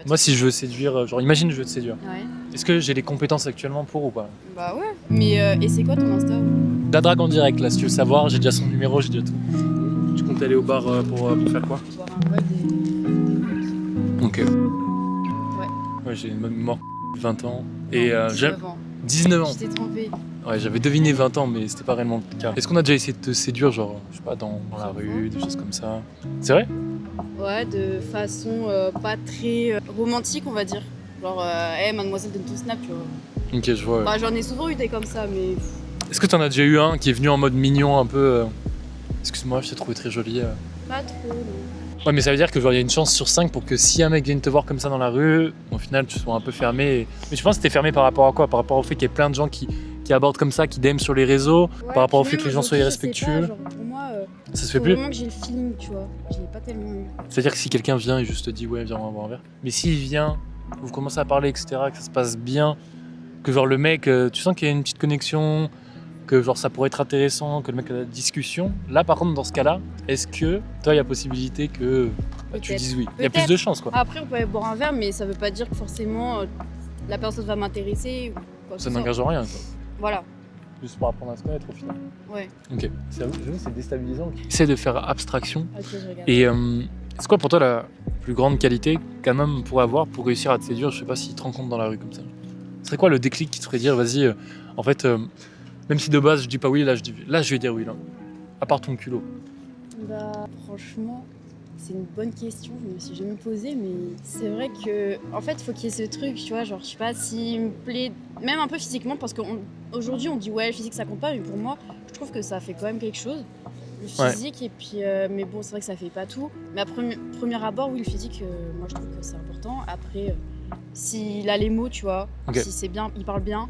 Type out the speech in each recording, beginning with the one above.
Moi, si je veux séduire, genre, imagine, je veux te séduire. Ouais. Est-ce que j'ai les compétences actuellement pour ou pas? Bah ouais. Mais et c'est quoi ton Insta? La drague en direct, là, si tu veux savoir, j'ai déjà son numéro, j'ai déjà tout. Tu comptes aller au bar pour faire quoi? Boire un code et... Ok. Ouais, j'ai une mémoire de 20 ans. Et j'ai 19 ans. 19 ans. Je t'ai trompé. Ouais, j'avais deviné 20 ans, mais c'était pas réellement le cas. Est-ce qu'on a déjà essayé de te séduire, genre, je sais pas, dans la rue, des choses comme ça? C'est vrai? Ouais, de façon pas très romantique, on va dire. Genre, hey, mademoiselle, donne ton snap, tu vois. Ok, je vois. Ouais. Bah, j'en ai souvent eu des comme ça, mais. Est-ce que t'en as déjà eu un qui est venu en mode mignon, un peu Excuse-moi, je t'ai trouvé très jolie. Pas trop, non. Ouais, mais ça veut dire que genre il y a une chance sur 5 pour que si un mec vienne te voir comme ça dans la rue, au final tu sois un peu fermé. Mais je pense que t'es fermé par rapport à quoi? Par rapport au fait qu'il y ait plein de gens qui abordent comme ça, qui DM sur les réseaux, Ouais, par rapport au puis fait même que les gens soient aujourd'hui, je sais irrespectueux. pas, genre, pour moi, Ça se fait faut plus? vraiment que j'ai le feeling, tu vois. Je l'ai pas tellement eu. C'est-à-dire que si quelqu'un vient et juste te dit ouais, viens, on va boire un verre. Mais s'il vient, vous commencez à parler, etc., que ça se passe bien, que genre le mec, tu sens qu'il y a une petite connexion, que genre ça pourrait être intéressant, que le mec a la discussion. Là par contre dans ce cas-là, est-ce que toi il y a possibilité que tu Peut-être. dises oui? Il y a plus Peut-être. de chances quoi. Après, on peut aller boire un verre, mais ça veut pas dire que forcément la personne va m'intéresser ou quoi que Ça ce soit. n'engage rien quoi. Voilà, Juste pour apprendre à se connaître au final. ouais. Ok, c'est déstabilisant. Essaie de faire abstraction. Ok, je regarde. Et c'est quoi pour toi la plus grande qualité qu'un homme pourrait avoir pour réussir à te séduire? Je sais pas s'il te rencontre dans la rue comme ça. Ce serait quoi le déclic qui te ferait dire vas-y, en fait, même si de base je dis pas oui, là je vais dire oui là. À part ton culot. Bah, franchement, c'est une bonne question. Je me suis jamais posée, mais c'est vrai que, en fait, faut qu'il y ait ce truc, tu vois. Genre, je sais pas s'il me plaît, même un peu physiquement, parce qu'aujourd'hui, on dit ouais, le physique ça compte pas, mais pour moi, je trouve que ça fait quand même quelque chose. Le Ouais. physique, et puis, mais bon, c'est vrai que ça fait pas tout. Mais à premier abord, oui, le physique, moi je trouve que c'est important. Après, s'il a les mots, tu vois, Ok. si c'est bien, il parle bien,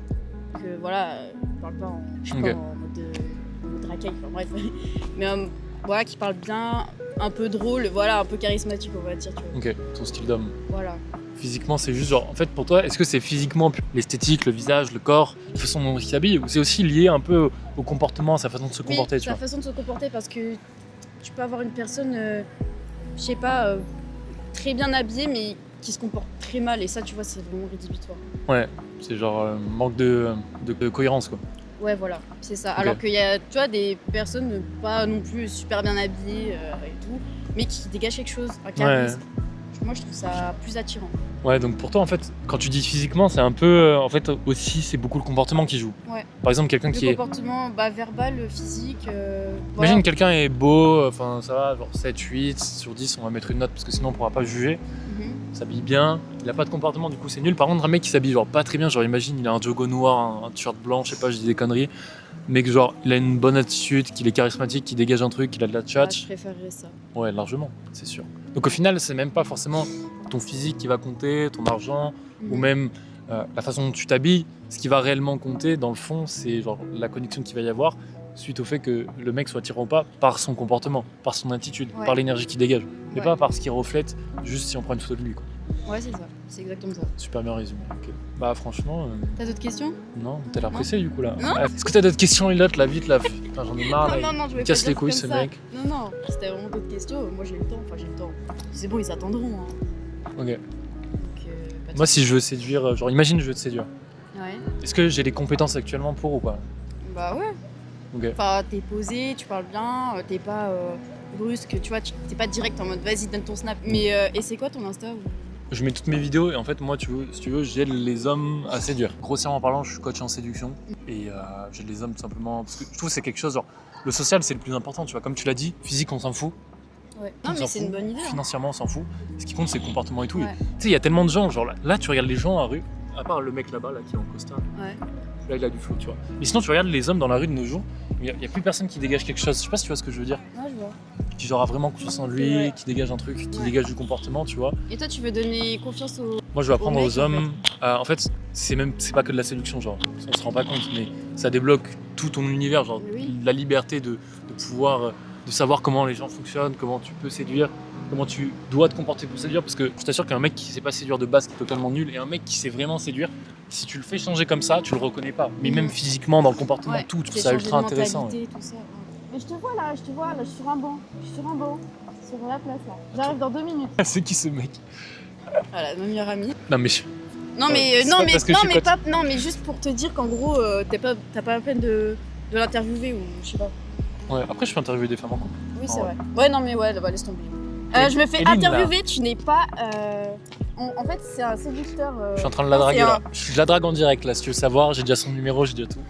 que voilà, il parle pas en, je sais Ok. pas, en mode racaille, enfin bref. Mais voilà, qui parle bien, un peu drôle, voilà, un peu charismatique, on va dire, tu vois. Ok, ton style d'homme. Voilà. Physiquement, c'est juste genre, en fait, pour toi, est-ce que c'est physiquement l'esthétique, le visage, le corps, la façon dont il s'habille, ou c'est aussi lié un peu au comportement, à sa façon de se comporter, Oui, tu sa vois? façon de se comporter, parce que tu peux avoir une personne, je sais pas, très bien habillée, mais qui se comporte très mal, et ça, tu vois, c'est vraiment rédhibitoire. Ouais, c'est genre manque de cohérence, quoi. Ouais, voilà, c'est ça. Ok. Alors qu'il y a, tu vois, des personnes pas non plus super bien habillées et tout, mais qui dégagent quelque chose, un charisme. Moi, je trouve ça plus attirant. Ouais, donc pour toi, en fait, quand tu dis physiquement, c'est un peu, en fait, aussi, c'est beaucoup le comportement qui joue. Ouais. Par exemple, quelqu'un Le qui est... comportement verbal, physique. Imagine Voilà. quelqu'un est beau, enfin ça va, genre 7, 8 sur 10, on va mettre une note parce que sinon on pourra pas juger. Mhm. S'habille bien, il a pas de comportement, du coup c'est nul. Par contre, un mec qui s'habille genre pas très bien, genre imagine il a un jogo noir, un t-shirt blanc, je sais pas, je dis des conneries, mais que genre il a une bonne attitude, qu'il est charismatique, qu'il dégage un truc, qu'il a de la Ah, je tchatch. préférerais ça. Ouais, largement, c'est sûr. Donc au final, c'est même pas forcément ton physique qui va compter, ton argent, ou Mhm. même la façon dont tu t'habilles. Ce qui va réellement compter, dans le fond, c'est genre la connexion qu'il va y avoir suite au fait que le mec soit attirant ou pas par son comportement, par son attitude, Ouais. par l'énergie qu'il dégage. Mais Ouais. pas par ce qu'il reflète, juste si on prend une photo de lui. Quoi. Ouais, c'est ça. C'est exactement ça. Super bien résumé. Ok. Bah franchement, T'as d'autres questions? non, t'as l'air Non. pressé du coup là. Non. Ah, est-ce que t'as d'autres questions, Elliot, là, vite là? Putain, j'en ai marre. là. non, je vais Il casse pas les dire couilles comme ce ça. mec. Non, c'était vraiment d'autres questions. Moi, j'ai le temps. Enfin, j'ai le temps. C'est bon, ils attendront. Hein. Ok. Donc, pas de Moi, si je veux séduire, genre imagine je veux te séduire. soucis. Ouais. Est-ce que j'ai les compétences actuellement pour ou pas? Bah ouais. Ok. Enfin, t'es posé, tu parles bien, t'es pas brusque, tu vois, t'es pas direct en mode vas-y, donne ton snap. Mais et c'est quoi ton Insta Je mets toutes mes vidéos et en fait moi si tu veux j'aide les hommes à séduire. Grossièrement parlant, je suis coach en séduction et j'aide les hommes tout simplement parce que je trouve que c'est quelque chose genre le social c'est le plus important, tu vois, comme tu l'as dit, physique on s'en fout, Ouais. on Non, mais s'en c'est fout. une bonne idée. Hein. Financièrement on s'en fout. Ce qui compte c'est le comportement et tout. Ouais. Et, tu sais il y a tellement de gens genre là tu regardes les gens à rue, à part le mec là-bas là qui est en costard, Ouais. là il a du flow, tu vois. Mais sinon tu regardes les hommes dans la rue de nos jours, il y a plus personne qui dégage quelque chose. Je sais pas si tu vois ce que je veux dire. Ouais, je vois. Qui genre a vraiment confiance en lui, Ouais. qui dégage un truc, qui Ouais. dégage du comportement, tu vois. Et toi, tu veux donner confiance aux. Moi, je vais apprendre Au mec, aux hommes. En fait, c'est pas que de la séduction, genre, on se rend pas compte, mais ça débloque tout ton univers, genre, Oui. la liberté de pouvoir, de savoir comment les gens fonctionnent, comment tu peux séduire, comment tu dois te comporter pour séduire, parce que je t'assure qu'un mec qui sait pas séduire de base, qui est totalement nul, et un mec qui sait vraiment séduire, si tu le fais changer comme ça, tu le reconnais pas. Mais même physiquement, dans le comportement, Ouais. tout, je trouve C'est ça changer ultra de intéressant. mentalité, tout ça. Ouais. Mais je te vois là, je suis sur un banc. Sur la place là. J'arrive dans 2 minutes. C'est qui ce mec? Voilà, ma meilleure amie. Non, mais Non mais c'est non pas mais parce que non je suis mais pote. pas non mais juste pour te dire qu'en gros t'as pas la peine de l'interviewer ou je sais pas. Ouais, après, je peux interviewer des femmes en couple. Oui c'est Ouais. vrai. Ouais non mais ouais laisse tomber. Et- Je me fais Eline, là. interviewer, tu n'es pas. En fait c'est un séducteur. Je suis en train de la non, draguer c'est là. Je la drague en direct là, si tu veux savoir. J'ai déjà son numéro, j'ai déjà tout.